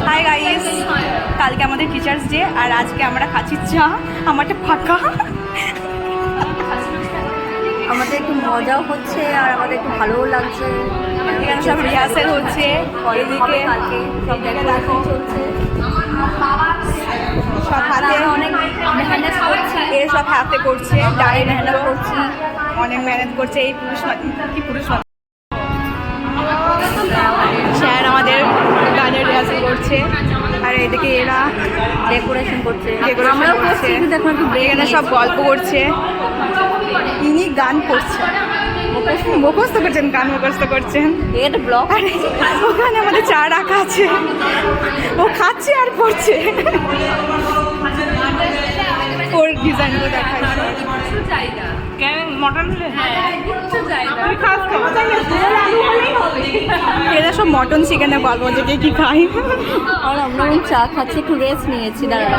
Hi guys, কালকে আমাদের teachers day আর আজকে আমরা খাচ্ছি চা। আমারটা ফাঁকা, আমাদের একটু মজাও হচ্ছে আর আমাদের একটু ভালোও লাগছে। এখানে সব রিহার্সেল হচ্ছে, এদিকে কালকে সব ডেকোরেশন চলছে, সব হাতে অনেক মেহনত করছি, এর সব হাতে করছে, ডায়ে মেহনত করছি, অনেক মেহনত করছে। এই পুরুষ স্যার আমাদের গানের রিহার্সেল করছে আর এদিকে এরা ডেকোরেশন করছে, আমরাও করছি। এখানে সব গল্প করছে, ইনি গান করছে, মুখস্থ করছেন, গান মুখস্থ করছেন। এটা ব্লগ, ওখানে আমাদের চা রাখা আছে, ও খাচ্ছে আর পড়ছে। ওর ডিজাইনগুলো দেখাচ্ছে। এরা সব মটন চিকেনে বলবো যে কে কি খাই। আর আমরা চা খাচ্ছি, একটু রেস্ট নিয়েছি। দাঁড়া,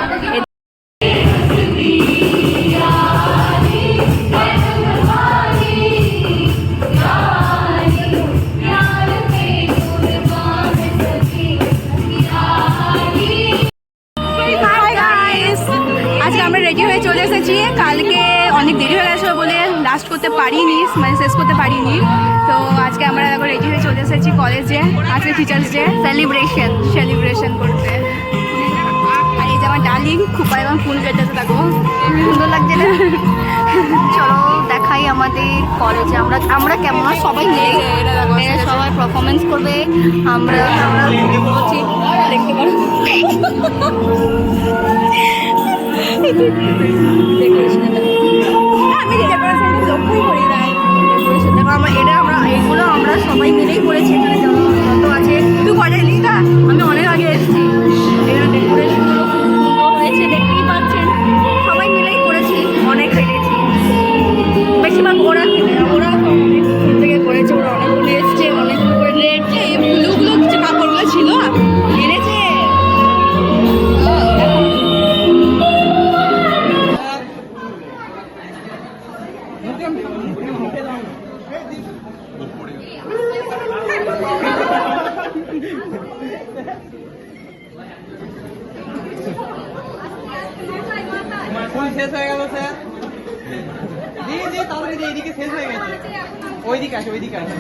আজকে আমরা রেডি হয়ে চলে এসেছি। কালকে অনেক দেরি হয়ে গেছিলো বলে লাস্ট করতে পারিনি, মানে শেষ করতে পারিনি। তো আজকে আমরা দেখো রেডি হয়ে চলে এসেছি কলেজে। আজকে টিচার্স ডে সেলিব্রেশন করতে। আর এই যে আমার ডার্লিং খুব এবং ফুল কেটেছে, দেখো সুন্দর লাগছে না? চলো দেখাই আমাদের কলেজে আমরা কেমন সবাই মিলে সবাই পারফরমেন্স করবে। আমরা দেখতে পারো আমি ডেকোরেশনটা লক্ষ্যই করি নাই। ডেকোরেশন দেখো, এগুলো আমরা সবাই মিলেই করেছি। এখানে যত আছে, তুই কলেজ এলি? তা আমি অনেক আগে এসেছি। এখানে ডেকোরেশনগুলো খুব সুন্দর হয়েছে, দেখতেই পাচ্ছেন। সবাই মিলেই করেছি, অনেক খেলেছি। বেশিরভাগ ওরা থেকে করেছে, ওরা অনেকগুলো এসছে, অনেকগুলো করে রেট। এই ব্লুগুলো কিছু কাপড়গুলো ছিল এনেছে। শেষ হয়ে গেল স্যার। জি তাড়াতাড়ি এইদিকে শেষ হয়ে গেছে। ওইদিকে আসে, ওইদিকে আসে।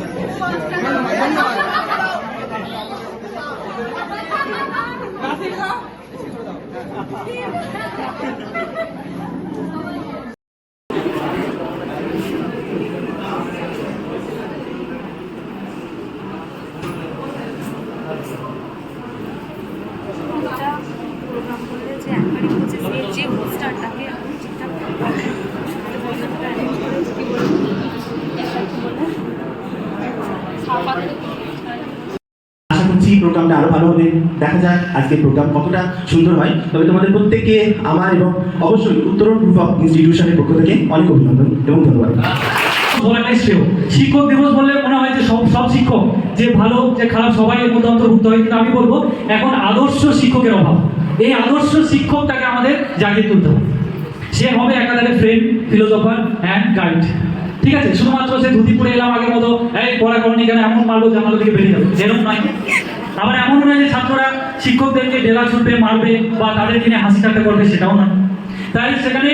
প্রোগ্রাম করলে যে একবারই হচ্ছে যে হোস্টারটাকে ঠিকঠাক আশা করছি প্রোগ্রামটা আরো ভালো হবে। দেখা যাক আজকে প্রোগ্রাম কতটা সুন্দর হয়। তবে তোমাদের প্রত্যেককে আমার এবং অবশ্যই উত্তরণ গ্রুপ অফ ইনস্টিটিউশনের পক্ষ থেকে অনেক অভিনন্দন এবং ধন্যবাদ। শিক্ষক দিবস বললে মনে হয় যে সব শিক্ষক যে ভালো যে খারাপ সবাই এর মধ্যে অন্তর্ভুক্ত হয়, কিন্তু আমি বলবো এখন আদর্শ শিক্ষকের অভাব। এই আদর্শ শিক্ষকটাকে আমাদের জাগিয়ে তুলতে হবে। সে হবে একাধারে ফ্রেন্ড, ফিলোসফার অ্যান্ড গাইড। ঠিক আছে, শুধুমাত্র সে ধুতি পরে এলাম আগের মতো এই পড়া করনি কেন এমন মারবো জানালো থেকে বেরিয়ে যাবে, এরকম নয়। আবার এমন নয় যে ছাত্ররা শিক্ষকদেরকে ডেলা ছুটবে, মারবে বা তাদের কিনে হাসি ঠাট্টা করবে, সেটাও নয়। তাই সেখানে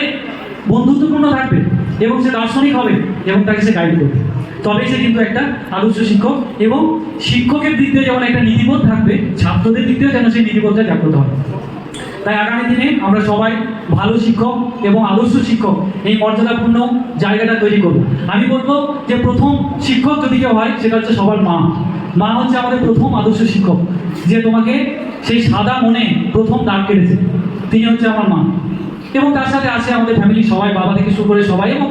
বন্ধুত্বপূর্ণ থাকবে এবং সে দার্শনিক হবে এবং তাকে সে গাইড করবে, তবে সে কিন্তু একটা আদর্শ শিক্ষক। এবং শিক্ষকের দিক দিয়ে যেমন একটা নীতিবোধ থাকবে, ছাত্রদের দিক দিয়েও যেন সেই নীতিবোধটা জাগ্রত হয়। তাই আগামী দিনে আমরা সবাই ভালো শিক্ষক এবং আদর্শ শিক্ষক এই মর্যাদাপূর্ণ জায়গাটা তৈরি করব। আমি বলবো যে প্রথম শিক্ষক যদি কেউ হয় সেটা হচ্ছে সবার মা হচ্ছে আমাদের প্রথম আদর্শ শিক্ষক, যে তোমাকে সেই সাদা মনে প্রথম দাগ কেটেছে, তিনি হচ্ছে আমার মা। এবং তার সাথে আছে আমাদের ফ্যামিলি সবাই, বাবা থেকে শুরু করে সবাই। এবং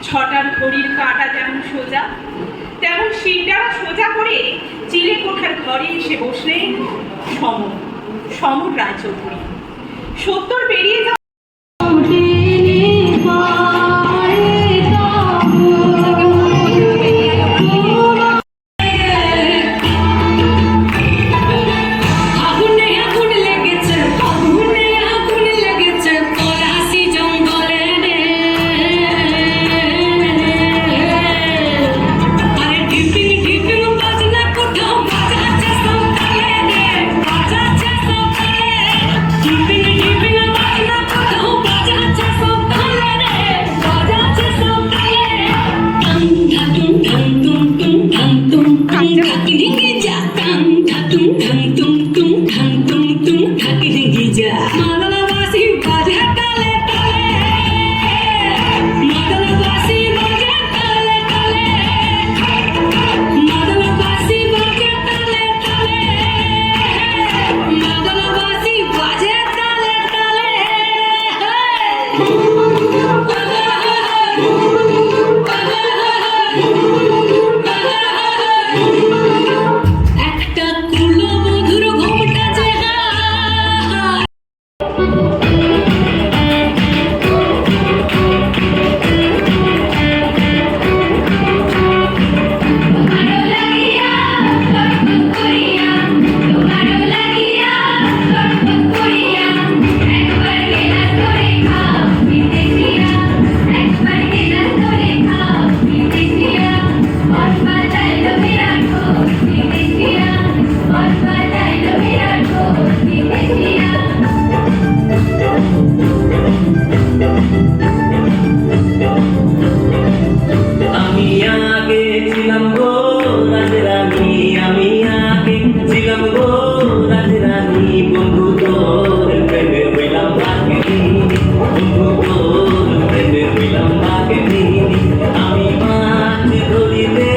ছটার ঘড়ির কাঁটা যেমন সোজা, তেমন শিরটা সোজা করে চিলে কোঠার ঘরে এসে বসলেন সমর রায়চৌধুরী। 70 পেরিয়ে একটা কুলো মধুর ঘোমটা যে তোমারও লাগিয়া সরবত করিয়া তোমারও লাগিয়া সরবত করিয়া একবার গেলাস করে খাও বিদেশিয়া একবার গেলাস করে খাও বিদেশিয়া মশমা চাইলো বিরাট বিদেশিয়া মশমা চাইলো বিরাট বিদেশিয়া আমি আগে ছিলাম গো রাজরানী, আমি আগে ছিলাম গো রাজরানী, বন্ধু তোর প্রেমে হইলাম বাঘিনী, বন্ধু তোর প্রেমে হইলাম বাঘিনী। আমি মাছ ধরিতে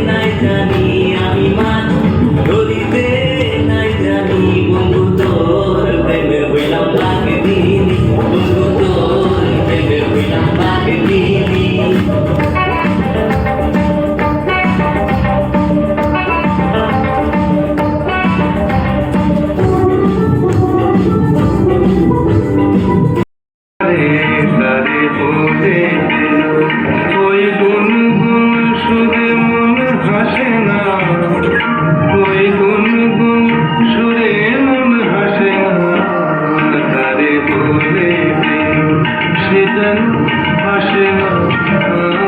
নাই জানি, আমি মাছ ধরিতে নাই জানি, বন্ধু তোর প্রেমে হইলাম বাঘিনী, বন্ধু তোর প্রেমে হইলাম বাঘিনী। ওই গুনগুন সুরে মন হাসে না, ওই গুনগুন সুরে মন হাসে না, তারে বলে সে যেন হাসে না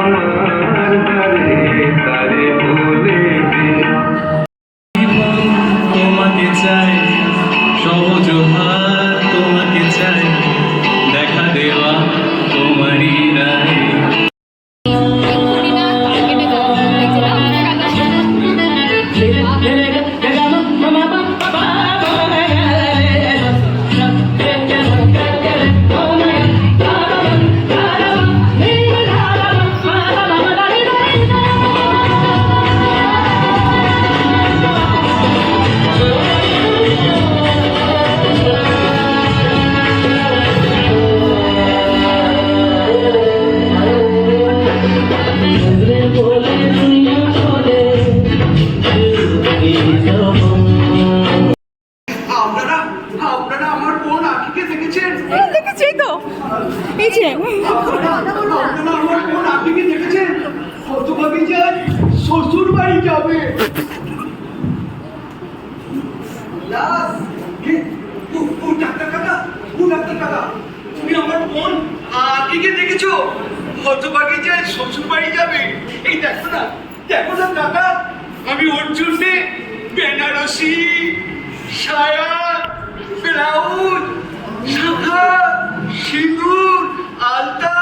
আমার ধারে, তারে বলে তোমাকে চাই, সহজ হাত তোমাকে চাই, দেখা দেওয়া তোমারই রায়। আপনারা আমার বোন আখিকে দেখেছেন? দেখেছি তো এই যে আপনারা আমার বোন আখিকে দেখেছেন? হতভাগী যায় শ্বশুর বাড়ি যাবে। ডাক্তার কাকা, ডাক্তার কাকা, তুমি আমার বোন আখিকে দেখেছো? হতভাগী যায় শ্বশুর বাড়ি যাবে। এই দেখো না কাকা, আমি ওর জন্যে বেনারসি সায়া, ব্লাউজ, শাখা, সিঁদুর, আলতা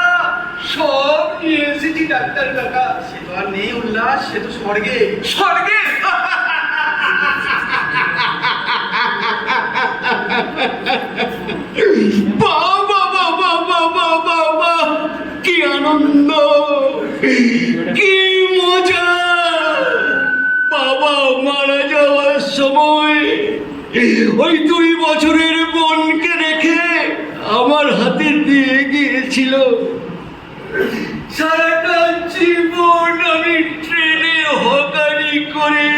সব নিয়ে এসেছি ডাক্তার কাকা। সে তো আর নেই উল্লাস, সে তো স্বর্গে। স্বর্গে বাবা বাবা বাবা বাবা, কি আনন্দ, কি মজা। বাবা মারা যাওয়ার সময় ওই 2 বছরের বোনকে রেখে আমার হাতে দিয়ে গিয়েছিল। সারাটা জীবন আমি ট্রেনে হকারি করে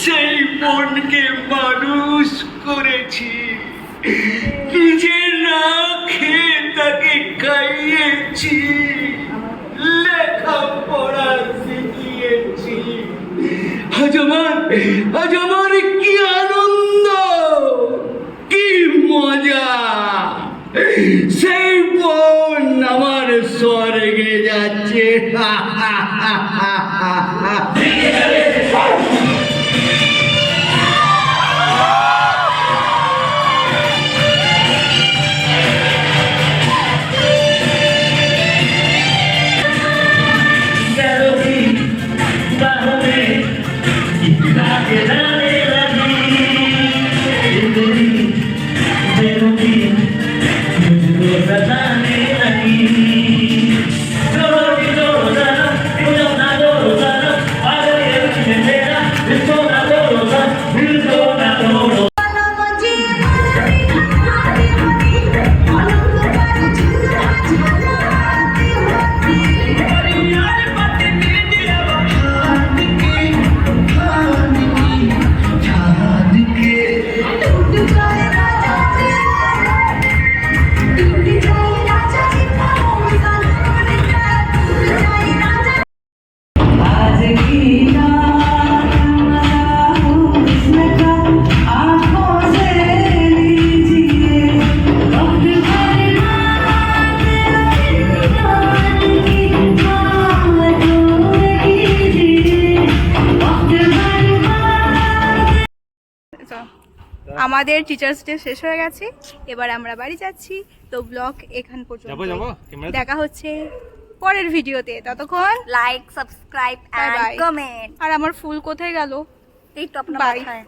সেই বোনকে মানুষ করেছি, নিজে না খেয়ে তাকে খাইয়েছি, লেখাপড়া শিখিয়েছি। আজ আমার কি আনন্দ, কি মজা। সেই বোন আমার স্বর্গে যাচ্ছে। It's আমাদের টিচার্স ডে শেষ হয়ে গেছে, এবার আমরা বাড়ি যাচ্ছি। তো ব্লগ এখান পর্যন্ত, দেখা হচ্ছে পরের ভিডিওতে। ততক্ষণ like, subscribe Bye and bye. Comment. আর আমার ফুল কোথায় গেল? এই তো আপনার Bye. মাথায়।